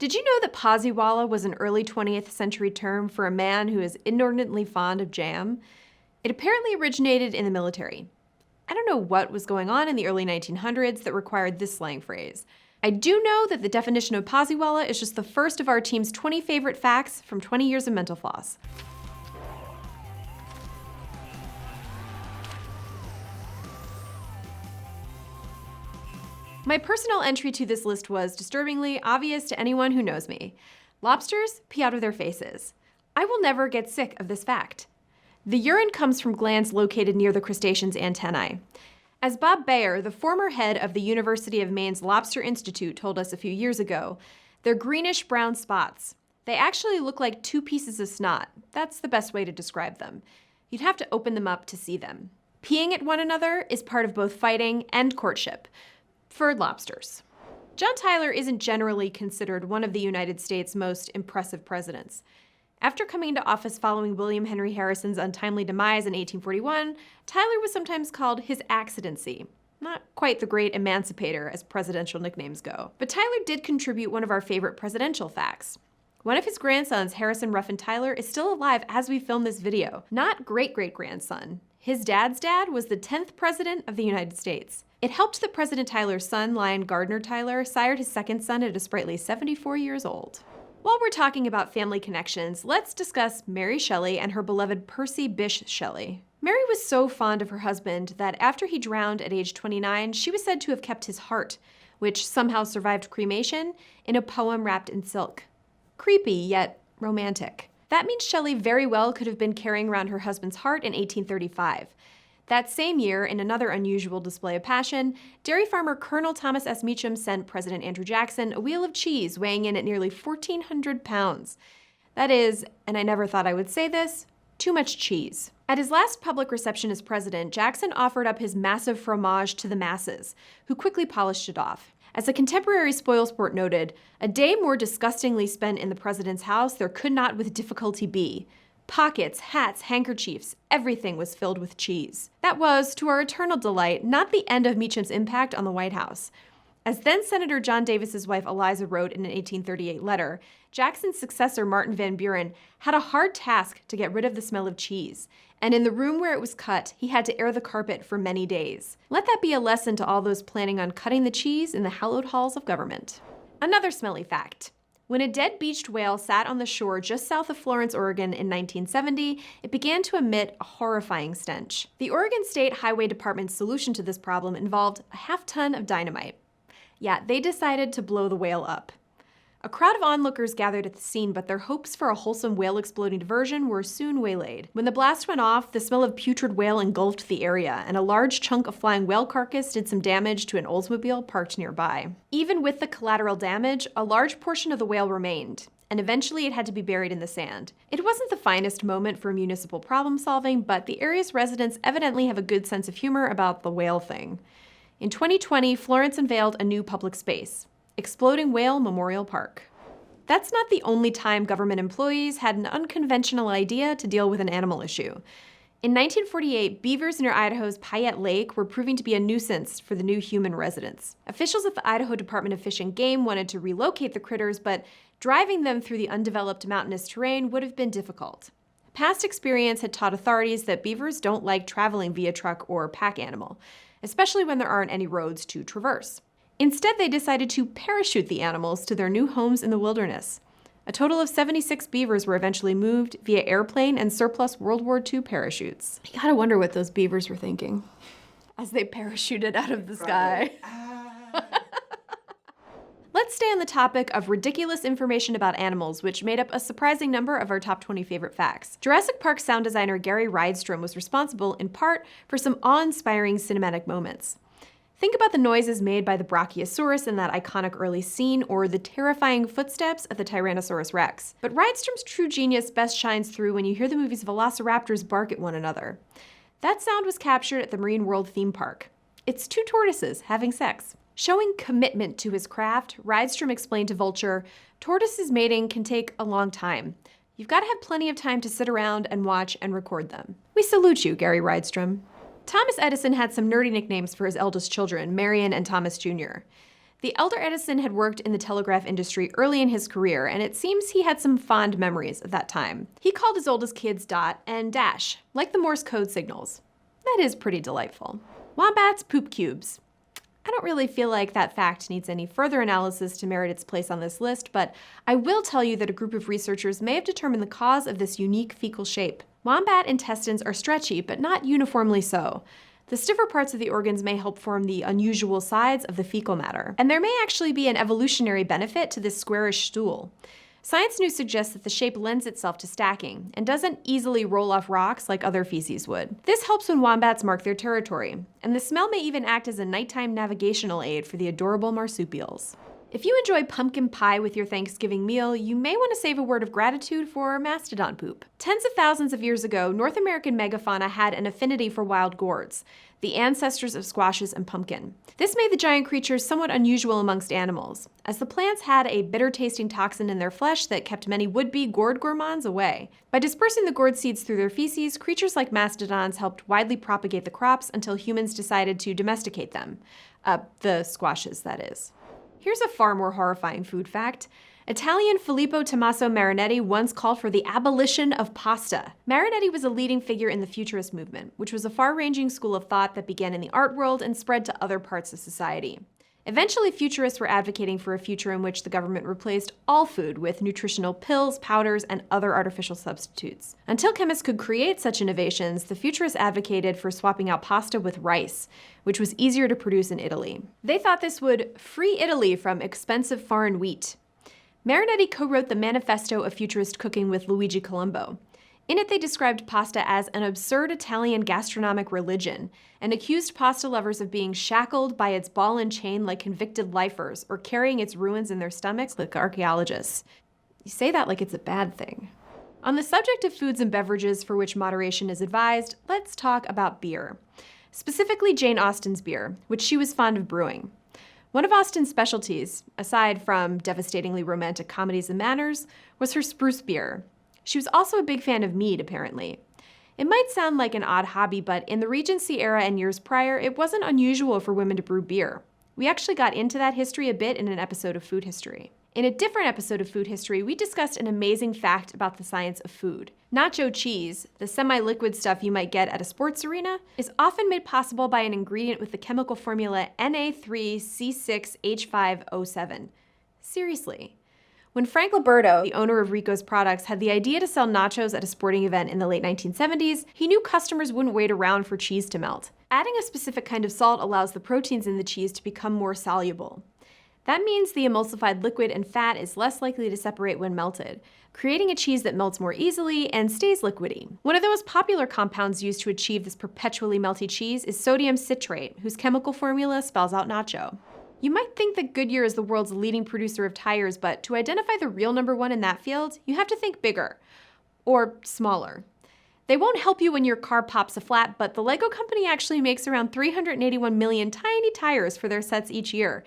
Did you know that Poziwala was an early 20th century term for a man who is inordinately fond of jam? It apparently originated in the military. I don't know what was going on in the early 1900s that required this slang phrase. I do know that the definition of Poziwala is just the first of our team's 20 favorite facts from 20 years of Mental Floss. My personal entry to this list was disturbingly obvious to anyone who knows me. Lobsters pee out of their faces. I will never get sick of this fact. The urine comes from glands located near the crustacean's antennae. As Bob Bayer, the former head of the University of Maine's Lobster Institute, told us a few years ago, they're greenish-brown spots. They actually look like two pieces of snot. That's the best way to describe them. You'd have to open them up to see them. Peeing at one another is part of both fighting and courtship. For lobsters. John Tyler isn't generally considered one of the United States' most impressive presidents. After coming into office following William Henry Harrison's untimely demise in 1841, Tyler was sometimes called His Accidency. Not quite the great emancipator as presidential nicknames go. But Tyler did contribute one of our favorite presidential facts. One of his grandsons, Harrison Ruffin Tyler, is still alive as we film this video. Not great-great-grandson. His dad's dad was the 10th president of the United States. It helped that President Tyler's son, Lyon Gardner Tyler, sired his second son at a sprightly 74 years old. While we're talking about family connections, let's discuss Mary Shelley and her beloved Percy Bysshe Shelley. Mary was so fond of her husband that after he drowned at age 29, she was said to have kept his heart, which somehow survived cremation, in a poem wrapped in silk. Creepy, yet romantic. That means Shelley very well could have been carrying around her husband's heart in 1835. That same year, in another unusual display of passion, dairy farmer Colonel Thomas S. Meacham sent President Andrew Jackson a wheel of cheese weighing in at nearly 1,400 pounds. That is, and I never thought I would say this, too much cheese. At his last public reception as president, Jackson offered up his massive fromage to the masses, who quickly polished it off. As a contemporary spoilsport noted, a day more disgustingly spent in the president's house there could not with difficulty be. Pockets, hats, handkerchiefs, everything was filled with cheese. That was, to our eternal delight, not the end of Meacham's impact on the White House. As then-Senator John Davis's wife Eliza wrote in an 1838 letter, Jackson's successor Martin Van Buren had a hard task to get rid of the smell of cheese, and in the room where it was cut, he had to air the carpet for many days. Let that be a lesson to all those planning on cutting the cheese in the hallowed halls of government. Another smelly fact. When a dead beached whale sat on the shore just south of Florence, Oregon in 1970, it began to emit a horrifying stench. The Oregon State Highway Department's solution to this problem involved a half-ton of dynamite. Yeah, they decided to blow the whale up. A crowd of onlookers gathered at the scene, but their hopes for a wholesome whale-exploding diversion were soon waylaid. When the blast went off, the smell of putrid whale engulfed the area, and a large chunk of flying whale carcass did some damage to an Oldsmobile parked nearby. Even with the collateral damage, a large portion of the whale remained, and eventually it had to be buried in the sand. It wasn't the finest moment for municipal problem-solving, but the area's residents evidently have a good sense of humor about the whale thing. In 2020, Florence unveiled a new public space, Exploding Whale Memorial Park. That's not the only time government employees had an unconventional idea to deal with an animal issue. In 1948, beavers near Idaho's Payette Lake were proving to be a nuisance for the new human residents. Officials at the Idaho Department of Fish and Game wanted to relocate the critters, but driving them through the undeveloped mountainous terrain would have been difficult. Past experience had taught authorities that beavers don't like traveling via truck or pack animal, especially when there aren't any roads to traverse. Instead, they decided to parachute the animals to their new homes in the wilderness. A total of 76 beavers were eventually moved via airplane and surplus World War II parachutes. You gotta wonder what those beavers were thinking as they parachuted out of the sky. Let's stay on the topic of ridiculous information about animals, which made up a surprising number of our top 20 favorite facts. Jurassic Park sound designer Gary Rydstrom was responsible, in part, for some awe-inspiring cinematic moments. Think about the noises made by the Brachiosaurus in that iconic early scene, or the terrifying footsteps of the Tyrannosaurus Rex. But Rydstrom's true genius best shines through when you hear the movie's velociraptors bark at one another. That sound was captured at the Marine World theme park. It's two tortoises having sex. Showing commitment to his craft, Rydstrom explained to Vulture, "Tortoises mating can take a long time. You've got to have plenty of time to sit around and watch and record them." We salute you, Gary Rydstrom. Thomas Edison had some nerdy nicknames for his eldest children, Marion and Thomas Jr. The elder Edison had worked in the telegraph industry early in his career, and it seems he had some fond memories of that time. He called his oldest kids Dot and Dash, like the Morse code signals. That is pretty delightful. Wombats poop cubes. I don't really feel like that fact needs any further analysis to merit its place on this list, but I will tell you that a group of researchers may have determined the cause of this unique fecal shape. Wombat intestines are stretchy, but not uniformly so. The stiffer parts of the organs may help form the unusual sides of the fecal matter, and there may actually be an evolutionary benefit to this squarish stool. Science News suggests that the shape lends itself to stacking and doesn't easily roll off rocks like other feces would. This helps when wombats mark their territory, and the smell may even act as a nighttime navigational aid for the adorable marsupials. If you enjoy pumpkin pie with your Thanksgiving meal, you may want to save a word of gratitude for mastodon poop. Tens of thousands of years ago, North American megafauna had an affinity for wild gourds, the ancestors of squashes and pumpkin. This made the giant creatures somewhat unusual amongst animals, as the plants had a bitter-tasting toxin in their flesh that kept many would-be gourd gourmands away. By dispersing the gourd seeds through their feces, creatures like mastodons helped widely propagate the crops until humans decided to domesticate them. The squashes, that is. Here's a far more horrifying food fact. Italian Filippo Tommaso Marinetti once called for the abolition of pasta. Marinetti was a leading figure in the Futurist movement, which was a far-ranging school of thought that began in the art world and spread to other parts of society. Eventually, Futurists were advocating for a future in which the government replaced all food with nutritional pills, powders, and other artificial substitutes. Until chemists could create such innovations, the Futurists advocated for swapping out pasta with rice, which was easier to produce in Italy. They thought this would free Italy from expensive foreign wheat. Marinetti co-wrote the Manifesto of Futurist Cooking with Luigi Colombo. In it, they described pasta as an absurd Italian gastronomic religion and accused pasta lovers of being shackled by its ball and chain like convicted lifers or carrying its ruins in their stomachs like archaeologists. You say that like it's a bad thing. On the subject of foods and beverages for which moderation is advised, let's talk about beer. Specifically Jane Austen's beer, which she was fond of brewing. One of Austen's specialties, aside from devastatingly romantic comedies and manners, was her spruce beer. She was also a big fan of mead, apparently. It might sound like an odd hobby, but in the Regency era and years prior, it wasn't unusual for women to brew beer. We actually got into that history a bit in an episode of Food History. In a different episode of Food History, we discussed an amazing fact about the science of food. Nacho cheese, the semi-liquid stuff you might get at a sports arena, is often made possible by an ingredient with the chemical formula Na3C6H5O7. Seriously. When Frank Liberto, the owner of Rico's Products, had the idea to sell nachos at a sporting event in the late 1970s, he knew customers wouldn't wait around for cheese to melt. Adding a specific kind of salt allows the proteins in the cheese to become more soluble. That means the emulsified liquid and fat is less likely to separate when melted, creating a cheese that melts more easily and stays liquidy. One of the most popular compounds used to achieve this perpetually melty cheese is sodium citrate, whose chemical formula spells out nacho. You might think that Goodyear is the world's leading producer of tires, but to identify the real number one in that field, you have to think bigger. Or smaller. They won't help you when your car pops a flat, but the Lego company actually makes around 381 million tiny tires for their sets each year,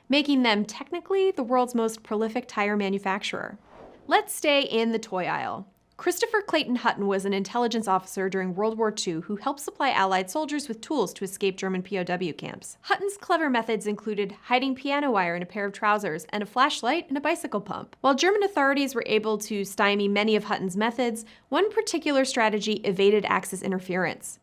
making them technically the world's most prolific tire manufacturer. Let's stay in the toy aisle. Christopher Clayton Hutton was an intelligence officer during World War II who helped supply Allied soldiers with tools to escape German POW camps. Hutton's clever methods included hiding piano wire in a pair of trousers and a flashlight in a bicycle pump. While German authorities were able to stymie many of Hutton's methods, one particular strategy evaded Axis interference.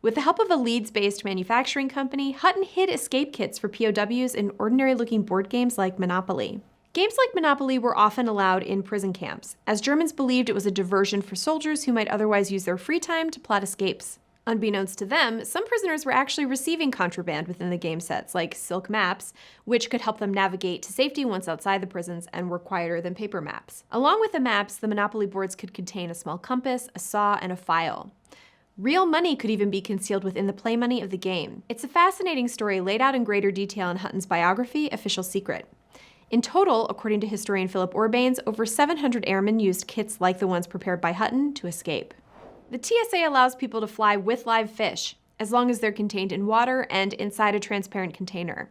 With the help of a Leeds-based manufacturing company, Hutton hid escape kits for POWs in ordinary-looking board games like Monopoly. Games like Monopoly were often allowed in prison camps, as Germans believed it was a diversion for soldiers who might otherwise use their free time to plot escapes. Unbeknownst to them, some prisoners were actually receiving contraband within the game sets, like silk maps, which could help them navigate to safety once outside the prisons and were quieter than paper maps. Along with the maps, the Monopoly boards could contain a small compass, a saw, and a file. Real money could even be concealed within the play money of the game. It's a fascinating story laid out in greater detail in Hutton's biography, Official Secret. In total, according to historian Philip Orbanes, over 700 airmen used kits like the ones prepared by Hutton to escape. The TSA allows people to fly with live fish, as long as they're contained in water and inside a transparent container.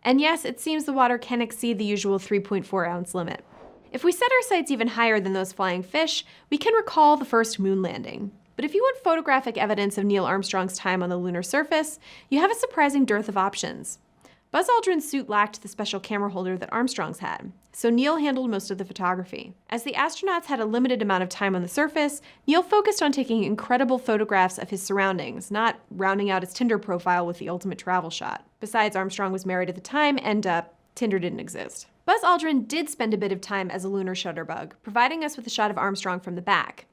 And yes, it seems the water can exceed the usual 3.4-ounce limit. If we set our sights even higher than those flying fish, we can recall the first moon landing. But if you want photographic evidence of Neil Armstrong's time on the lunar surface, you have a surprising dearth of options. Buzz Aldrin's suit lacked the special camera holder that Armstrong's had, so Neil handled most of the photography. As the astronauts had a limited amount of time on the surface, Neil focused on taking incredible photographs of his surroundings, not rounding out his Tinder profile with the ultimate travel shot. Besides, Armstrong was married at the time, and Tinder didn't exist. Buzz Aldrin did spend a bit of time as a lunar shutterbug, providing us with a shot of Armstrong from the back.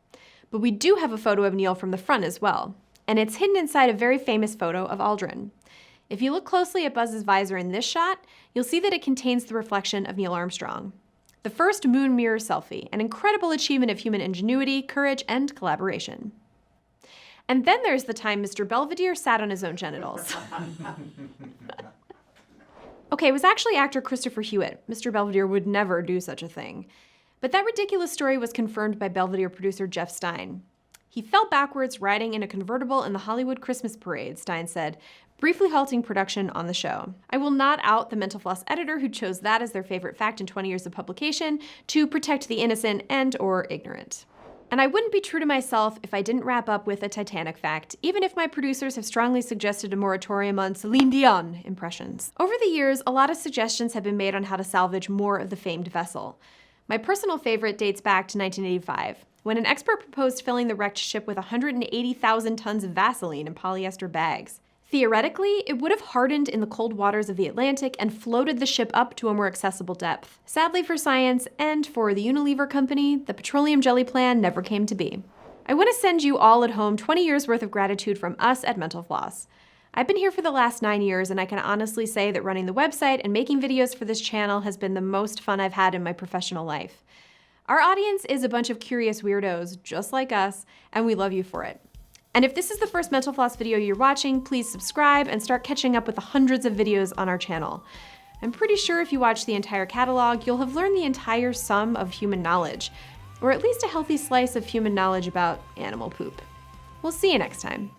But we do have a photo of Neil from the front as well, and it's hidden inside a very famous photo of Aldrin. If you look closely at Buzz's visor in this shot, you'll see that it contains the reflection of Neil Armstrong. The first moon mirror selfie, an incredible achievement of human ingenuity, courage, and collaboration. And then there's the time Mr. Belvedere sat on his own genitals. Okay, it was actually actor Christopher Hewitt. Mr. Belvedere would never do such a thing. But that ridiculous story was confirmed by Belvedere producer Jeff Stein. He fell backwards riding in a convertible in the Hollywood Christmas parade, Stein said, briefly halting production on the show. I will not out the Mental Floss editor who chose that as their favorite fact in 20 years of publication to protect the innocent and/or ignorant. And I wouldn't be true to myself if I didn't wrap up with a Titanic fact, even if my producers have strongly suggested a moratorium on Celine Dion impressions. Over the years, a lot of suggestions have been made on how to salvage more of the famed vessel. My personal favorite dates back to 1985, when an expert proposed filling the wrecked ship with 180,000 tons of Vaseline in polyester bags. Theoretically, it would have hardened in the cold waters of the Atlantic and floated the ship up to a more accessible depth. Sadly for science, and for the Unilever company, the petroleum jelly plan never came to be. I want to send you all at home 20 years worth of gratitude from us at Mental Floss. I've been here for the last 9 years, and I can honestly say that running the website and making videos for this channel has been the most fun I've had in my professional life. Our audience is a bunch of curious weirdos, just like us, and we love you for it. And if this is the first Mental Floss video you're watching, please subscribe and start catching up with the hundreds of videos on our channel. I'm pretty sure if you watch the entire catalog, you'll have learned the entire sum of human knowledge, or at least a healthy slice of human knowledge about animal poop. We'll see you next time.